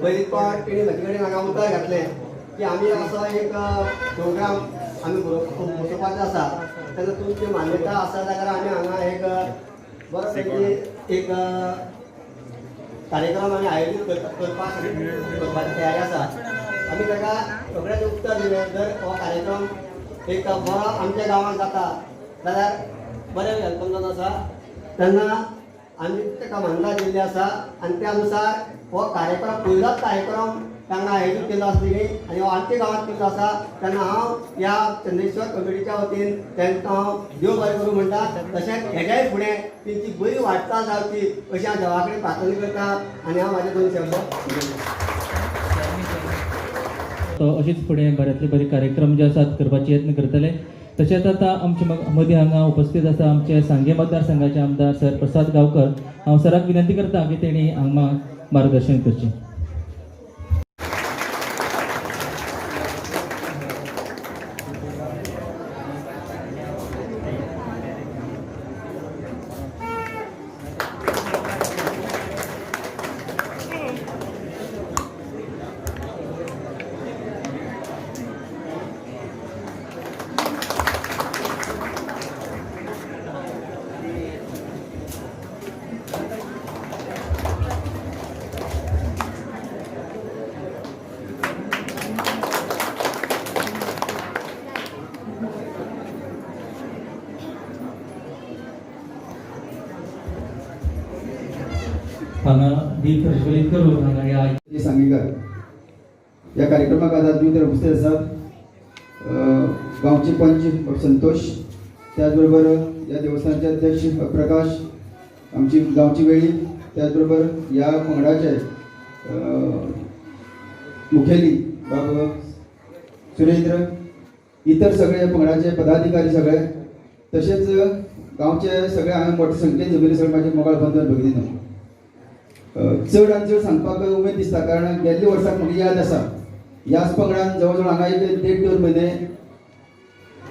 पयलीं पण तेणी म्हजे कडेन हांगा उतर घातलें की आमी असो एक प्रोग्राम आमी बसोवपाचो आसा तेन्ना तुमची मान्यता आसा जाल्यार आमी हांगा एक बरो पैकी एक कार्यक्रम आमी आयोजीत करपाची तयारी आसा आमी ताका सगळ्यांनी उत्तर दिलें जर हो कार्यक्रम एक बरो आमच्या गांवांत जाता जाल्यार बरें वेलकम जावन आसा तेन्ना आमी ताका मान्यता दिल्ली आसा आनी त्या अनुसार हो कार्यक्रम पयलोच कार्यक्रम तांकां आयोजीत केल्लो आसतली आनी हो आमच्या गांवांत केल्लो आसा तेन्ना हांव या चंद्रेश्वर कमिटीच्या वतीन तांकां हांव देव बरें करूं म्हणटा तशेंच हेज्याय फुडें तेंची बरी वाटचाल जावची अशी हांव देवा कडेन प्रार्थना करता आनी हांव म्हाजे दोन शब्द अशीच फुडें बऱ्यांतले बरे कार्यक्रम जे आसात करपाचे यत्न करतले तशेंच आतां आमचे मदीं हांगा उपस्थित आसा आमचे सांगे मतदारसंघाचे आमदार सर प्रसाद गांवकर हांव सराक विनंती करता की तेणी हांगा मार्गदर्शन करचें. हांगा दीप प्रज्वलित करून हांगा या सांगेकर या कार्यक्रमाक आज तुम्ही तर उपस्थित आसात गांवचे पंच संतोष त्याचबरोबर या देवस्थानाचे अध्यक्ष प्रकाश आमची गांवची वेळी त्याचबरोबर या पंगडाचे मुखेली बाबा सुरेंद्र इतर सगळे पंगडाचे पदाधिकारी सगळे तसेच गांवचे सगळे हांवें मोठ्या संख्येन जमिनी सगळे माझे मोगाळ बंधन भगिनी चड आनी चड सांगपाक उमेद दिसता कारण गेल्ल्या वर्साक म्हाका याद आसा ह्याच पंगडान जवळ जवळ हांगा एक 1.5-2 म्हयने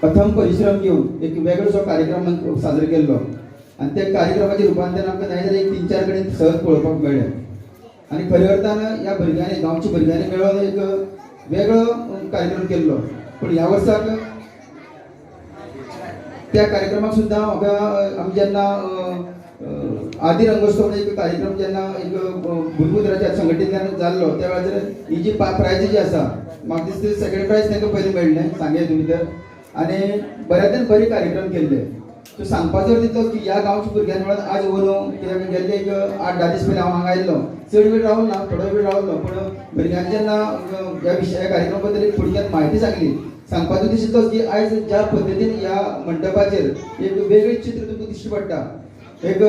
प्रथम परिश्रम घेवन एक वेगळोसो कार्यक्रम साजरो केल्लो आनी त्या कार्यक्रमाचें रुपांतरण आमकां न्हय जाल्यार एक 3-4 कडेन सहज पळोवपाक मेळ्ळें आनी खऱ्या अर्थान ह्या भुरग्यांनी गांवच्या भुरग्यांनी मेळून एक वेगळो कार्यक्रम केल्लो पूण ह्या वर्साक त्या कार्यक्रमाक सुद्दां म्हाका आमी जेन्ना आदी रंगोत्सव म्हणून एक कार्यक्रम जेन्ना एक भुरगुदराच्या संघटनेंतल्यान जाल्लो त्या वेळार ही जी प्रायज जी आसा म्हाका दिसता सेकंड प्रायज तांकां पयलीं मेळ्ळें सांगे तुमी तर आनी बऱ्यांतल्यान बरे कार्यक्रम केल्ले सो सांगपाचो अर्थ इतलो की ह्या गांवच्या भुरग्यांनी मेळून आज उलोवंक कित्याक गेल्ले एक 8-10 दीस पयलीं हांव हांगा आयिल्लो चड वेळ रावलो ना थोडो वेळ रावलो पूण भुरग्यांनी जेन्ना ह्या विशया कार्यक्रमा बद्दल एक थोडक्यात म्हायती सांगली सांगपाचो उद्देश इतलोच की आयज ज्या पद्दतीन ह्या मंडपाचेर एक वेगळें चित्र तुमकां दिश्टी पडटा एक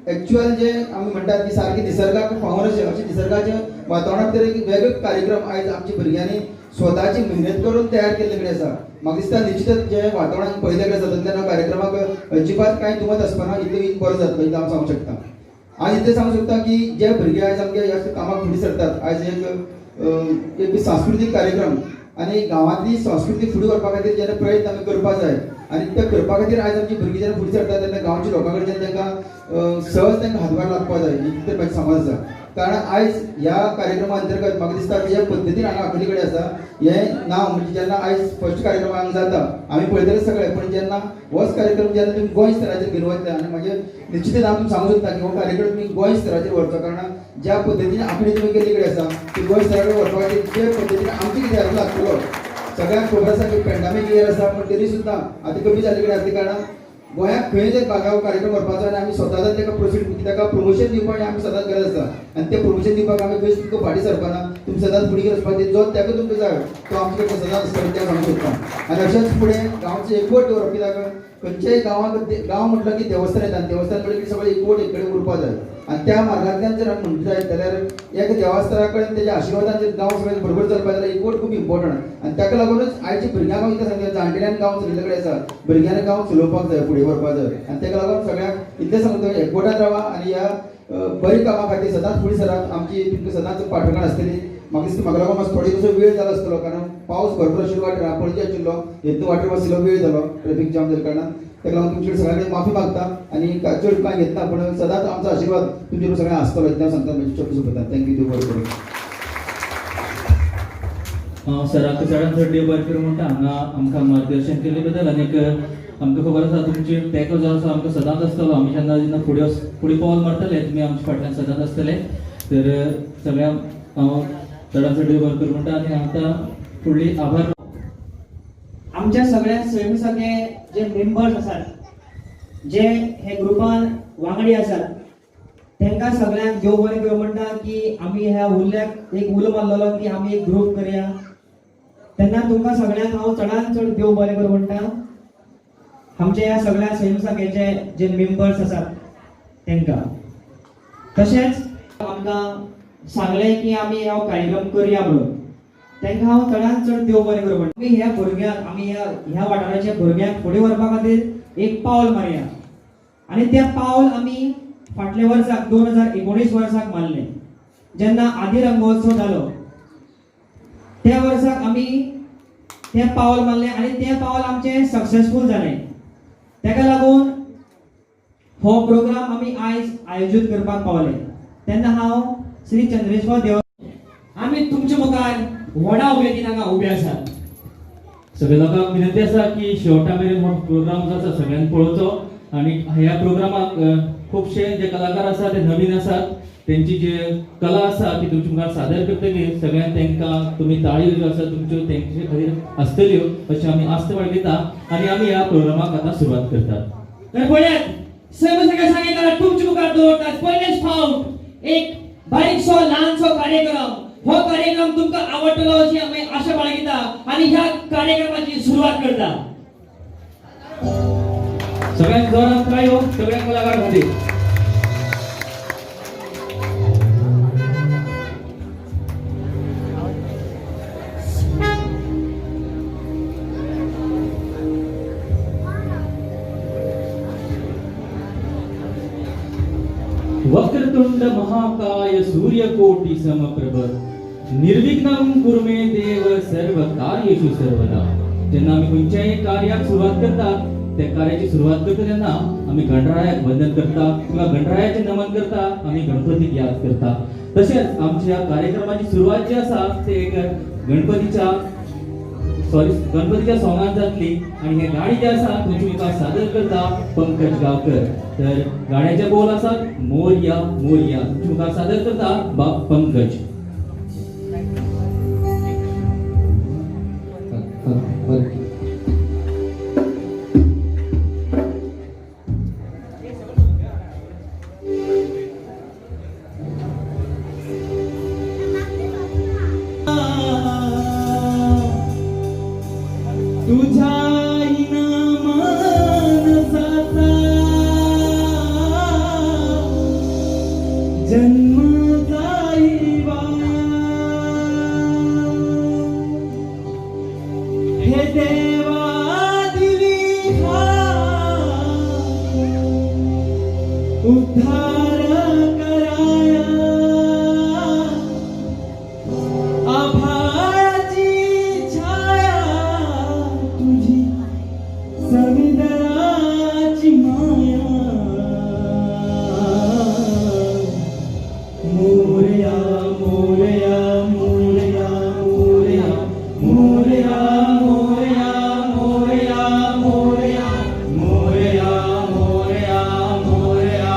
एक्चुअल जे आमी म्हणटात की सारके निसर्गाक फावून अशें निसर्गाचें वातावरणांत तर एक वेगळो कार्यक्रम आयज आमच्या भुरग्यांनी स्वताची मेहनत करून तयार केल्ले कडेन आसा म्हाका दिसता निश्चितच जे वातावरण पळयले कडेन जाता तेन्ना कार्यक्रमाक अजिबात कांय दुमत आसपाना इतलो बरो जातलो इतलें हांव सांगूंक शकता. आज इतलें सांगूंक शकता की जे भुरगे आयज आमगे ह्या कामाक फुडें सरतात आयज एक सांस्कृतीक कार्यक्रम आनी गांवांतली संस्कृती फुडें व्हरपा खातीर जेन्ना प्रयत्न आमी करपाक जाय आनी ते करपा खातीर आयज आमची भुरगीं जेन्ना फुडें सरतात तेन्ना गांवच्या लोकां कडेन तांकां सहज तांकां हातभार लागपा जाय ही तर म्हाजी समज आसा कारण आयज ह्या कार्यक्रमा अंतर्गत म्हाका दिसता की ज्या पद्दतीन हांगा आखली कडेन आसा हें नांव म्हणजे जेन्ना आयज फर्स्ट कार्यक्रम हांगा जाता आमी पळयतले सगळे पण जेन्ना होच कार्यक्रम जेन्ना तुमी गोंय स्तराचेर घेवन वतले आनी म्हाजे निश्चितच हांव तुमकां सांगूंक सोदता की हो कार्यक्रम तुमी गोंय स्तराचेर व्हरचो कारण ज्या पद्दतीन आखणी तुमी केल्ली कडेन आसा ती गोंय स्तराचेर व्हरपा खातीर जे पद्दतीन आमचे कितें हातूंत लागतलो सगळ्यांक खबर आसा की पॅन्डेमीक इयर आसा पण तरी सुद्दां आतां कमी जाल्ले कडेन आसल्या कारणान गोंयांत खंय जर भागाव कार्यक्रम व्हरपाचो आनी आमी स्वताच ताका प्रोसीड ताका प्रमोशन दिवपाक आमी सदांच गरज आसा आनी तें प्रमोशन दिवपाक आमी खंयच तुमकां फाटीं सरपाना तुमी सदांच फुडें वचपाक जो तेका तुमकां जाय तो आमचे कडेन सदांच तें सांगूंक सोदता आनी अशेंच फुडें गांवचें एकवट दवरप कित्याक खंयच्याय गांवांत गांव म्हटलो की देवस्थान येता आनी देवस्थान म्हटलें की सगळें एकवट एक कडेन उरपा जाय आनी त्या मार्गांतल्यान जर आमी म्हणटा जायत जाल्यार एक देवस्थाना कडेन तेज्या आशिर्वादान जर गांव सगळें बरोबर चलपा जाल्यार एकवट खूब इम्पॉर्टंट आनी ताका लागूनच आयच्या भुरग्यांक हांव कितें सांगता जाणटेल्यांक गांव चलिल्ले कडेन आसा भुरग्यांनी गांव चलोवपाक जाय फुडें व्हरपाक जाय आनी ताका लागून सगळ्यांक इतलें सांगता एकवटान रावा आनी ह्या बरी कामां खातीर सदांच फुडें सरात आमची तुमकां सदांच पाठवण आसतली म्हाका दिसता म्हाका लागून मातसो थोडो कसो वेळ जालो आसतलो कारण पावस भरपूर आशिल्लो वाटेर पणजे आशिल्लो हेतू वाटेर वचलो वेळ जालो ट्रॅफिक जाम जाल्या कारणान ताका लागून तुमचे सगळ्यां कडेन माफी मागता आनी चड कांय घेतना पूण सदांच आमचो आशिर्वाद तुमचे सगळ्यांक आसतलो इतलें सांगता म्हजी शब्द सोंपयता थँक्यू देव बरें करूं. सराक चडांत चड देव बरें करूं म्हणटा हांगा आमकां मार्गदर्शन केले बद्दल आनीक आमकां खबर आसा तुमची तेंको जो आसा आमकां सदांच आसतलो आमी जेन्ना फुडें पावल मारतले तुमी आमच्या फाटल्यान सदांच आसतले तर सगळ्यांक हांव चडांत चड देव बरें करूं म्हणटा आनी आतां फुडली आभार आमच्या सगळ्या स्वयंसेवके जे मेंबर्स आसात जे हे ग्रुपान वांगडी आसात तांकां सगळ्यांक देव बरें करूं म्हणटा की आमी ह्या उरल्याक एक उलो मारलेलो की आमी एक ग्रुप करया तेन्ना तुमकां सगळ्यांक हांव चडांत चड देव बरें करूं म्हणटा आमच्या ह्या सगळ्या स्वयंसेवकांचे जे मेंबर्स आसात तांकां तशेंच आमकां सांगलें की आमी हो कार्यक्रम करया म्हणून तांकां हांव चडांत चड देव बरें करूं म्हणटा आमी ह्या भुरग्यांक आमी ह्या वाठाराच्या भुरग्यांक फुडें व्हरपा खातीर एक पावल मारया आनी तें पावल आमी फाटल्या वर्साक 2019 वर्साक मारलें जेन्ना आदी रंगोत्सव जालो त्या वर्साक आमी तें पावल मारलें आनी तें पावल आमचें सक्सेसफूल जालें तेका लागून हो प्रोग्राम आमी आयज आयोजीत करपाक पावले तेन्ना हांव श्री चंद्रेश्वर देव आमी तुमच्या मुखार व्हडा उमेदीन हांगा उबे आसात सगळ्या लोकांक विनंती आसा की शेवटा मेरेन हो प्रोग्राम जो आसा सगळ्यांनी पळोवचो आनी ह्या प्रोग्रामाक खुबशे जे कलाकार आसा ते नवीन आसात त्यांची जे कला आसा ती तुमच्या मुखार सादर करतकीर सगळ्यांक तांकां तुमी ताळयो ज्यो आसा तुमच्यो तेंचे खातीर आसतल्यो अशें आमी आस्त बाळगिता आनी आमी ह्या प्रोग्रामाक आतां सुरवात करतात तर पळयात स्वयंसेवक सांगितलं तुमच्या मुखार दवरतात पयलेच फावट एक बारीकसो ल्हानसो कार्यक्रम हो कार्यक्रम तुमकां आवडटलो अशी आमी आशा बाळगिता आनी ह्या कार्यक्रमाची सुरवात करता सगळ्यांक जोरात ताळयो सगळ्या कलाकार खातीर वक्रतुंड महाकाय सूर्यकोटि समप्रभ निर्विघ्नं कुरु मे देव सर्व कार्येषु सर्वदा जेन्ना आमी खंयच्याय कार्याक सुरवात करता त्या कार्याची सुरवात करता तेन्ना आमी गणरायाक वंदन करता किंवा गणरायाचे नमन करता आमी गणपतीक याद करता तशेंच आमच्या कार्यक्रमाची सुरवात जी आसा ते एक गणपतीच्या सोंगान जातली आनी हे गाणी जे आसा तुमच्या मुखार सादर करता पंकज गांवकर तर गाण्याचे बोल आसात मोरया मोरया तुमच्या मुखार सादर करता बाप पंकज तुझ्या जन्म जाईवा हे देवा दिली उद्धार कराया आभाळाची छाया तुझी समुद्राची माया मोरया मोरया मोरया मोरया मोरया मोरया मोरया मोरया मोरया मोरया मोरया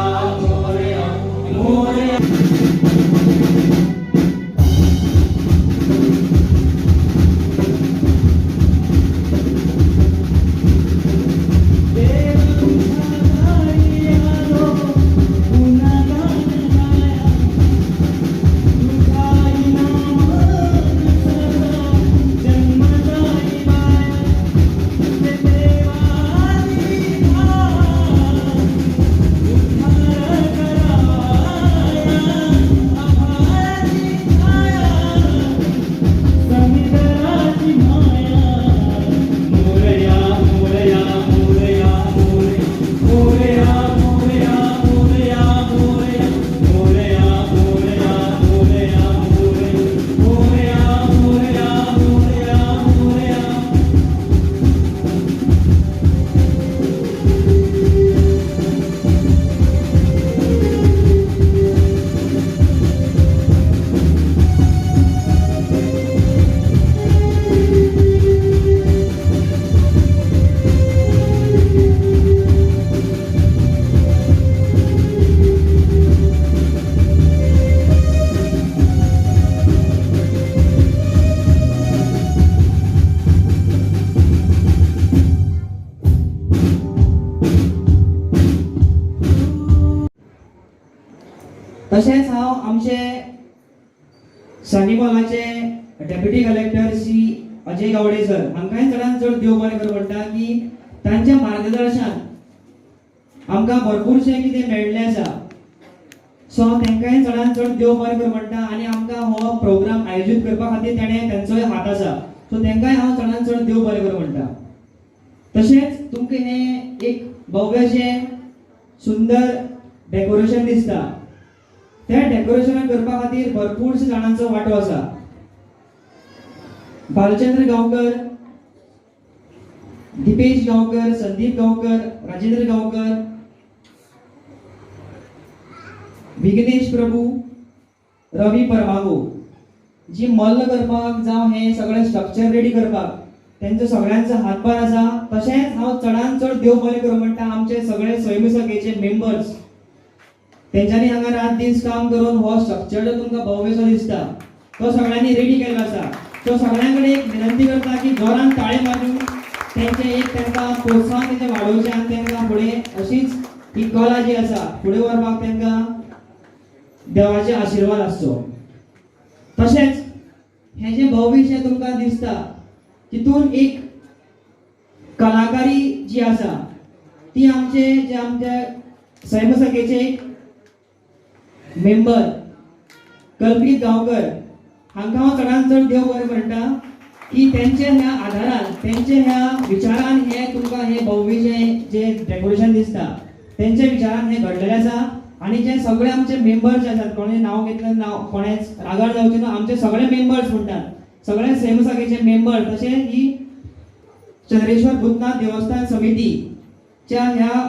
तशेंच हांव आमचे सानिमोलाचे deputy collector Shri Ajay Gawade sir हांकांय चडांत चड देव बरें करूं म्हणटा की तांच्या मार्गदर्शन आमकां भरपूरशें कितें मेळ्ळें आसा. सो तांकांय चडांत चड देव बरें करूं म्हणटा आनी आमकां हो प्रोग्राम आयोजीत करपा खातीर ताणें तांचोय हात आसा. सो तांकांय हांव चडांत चड देव बरें करूं म्हणटा. तशेंच तुमकां हें एक भव्यशें सुंदर डेकोरेशन दिसता. त्या डेकोरेशन करपा खातीर भरपूरशे जाणांचो वांटो आसा. बालचंद्र गांवकर, दिपेश गांवकर, संदीप गांवकर, राजेंद्र गांवकर, विघ्नेश प्रभू, रवी परमागो जी मल्ल करपाक जावं हे सगळे स्ट्रक्चर रेडी करपाक त्यांचो सगळ्यांचो हातभार आसा. तशेंच हांव चडांत चड देव बरें करूं म्हणटा आमचे सगळे स्वयंसेवकाचे मेंबर्स तेंच्यांनी हांगा रात दीस काम करून हो स्ट्रक्चर तुमकां भव्यसो दिसता तो सगळ्यांनी रेडी केल्लो आसा. तो सगळ्यां कडेन एक विनंती करता की जोरान ताळे मारून तेंचे एक तांकां प्रोत्साहन तेंचे वाडोवचें आनी तांकां फुडें अशीच ही कला जी आसा फुडें व्हरपाक तांकां देवाचे आशिर्वाद आसचो. तशेंच हे जे भविष्य तुमकां दिसता तितून एक कलाकारी जी आसा ती आमचे स्वयंसेवकाचे मेंबर कल्पित गांवकर हांकां हांव चडांत चड देव बरें म्हणटा की तेंचे ह्या आधारान तेंचे ह्या विचारान हे तुमकां हे भव्यशें जे डेकोरेशन दिसता तेंचे विचारान हे घडलेलें आसा. आणि जे सगळे आमचे मेंबर्स आसात कोणें नांव घेतलं नांव कोणेच रागार जावचें ना आमचे सगळे मेंबर्स म्हणटात सगळे स्वयंसेवकाचे मेंबर तशें ही चंद्रेश्वर भूतनाथ देवस्थान समितीच्या ह्या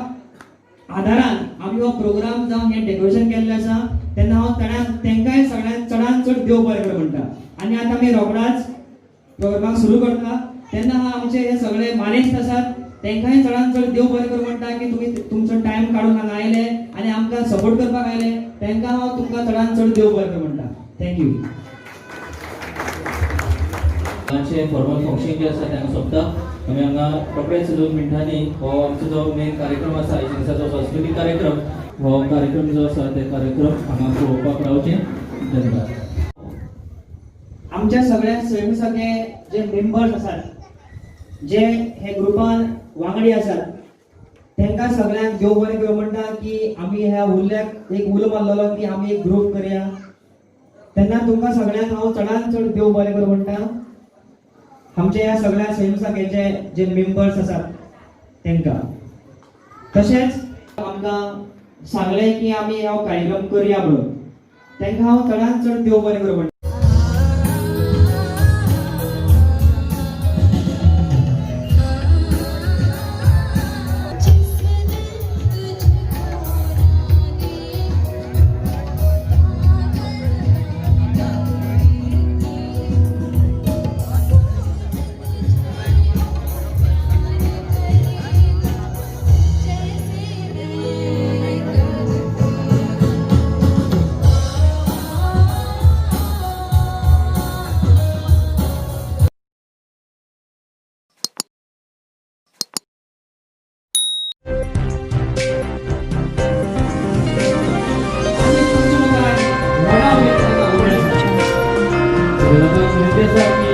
आधारान आमी हो प्रोग्राम जावन हे डेकोरेशन केल्लें आसा. तेन्ना हांव तांकांय सगळ्यांक चडांत चड देव बरें कर म्हणटा. आनी आतां आमी रोखडाच प्रोग्रामाक सुरू करता. तेन्ना हांव आमचे हे सगळे मानेस्त आसात तांकांय चडांत चड देव बरें कर म्हणटा की तुमी तुमचो टायम काडून हांगा आयले आनी आमकां सपोर्ट करपाक आयले. तांकां हांव तुमकां चडांत चड देव बरें कर म्हणटा. थँक्यू. आमचे फॉर्मल फंक्शन जे आसा तें सोंपता. आमी हांगा रोखडेच 2 मिनटांनी हो आमचो जो मेन कार्यक्रम आसा दिसाचो सांस्कृतीक कार्यक्रम हो कार्यक्रम जो आसा ते कार्यक्रम हांगा पळोवपाक रावचे. धन्यवाद. आमच्या सगळ्या स्वयंसेवके जे मेंबर्स आसात जे हे ग्रुपान वांगडी आसात तांकां सगळ्यांक देव बरें करूं म्हणटा की आमी ह्या उरल्याक एक उलो मारलेलो की आमी एक ग्रुप करया. तेन्ना तुमकां सगळ्यांक हांव चडांत चड देव बरें करूं म्हणटा. आमच्या ह्या सगळ्या स्वयंसेवकाचे जे मेंबर्स आसात तांकां. तशेंच आमकां सांगलें की आमी हो कार्यक्रम करया म्हणून तांकां हांव चडांत चड देव बरें करूं म्हणटा. विनंती आसा की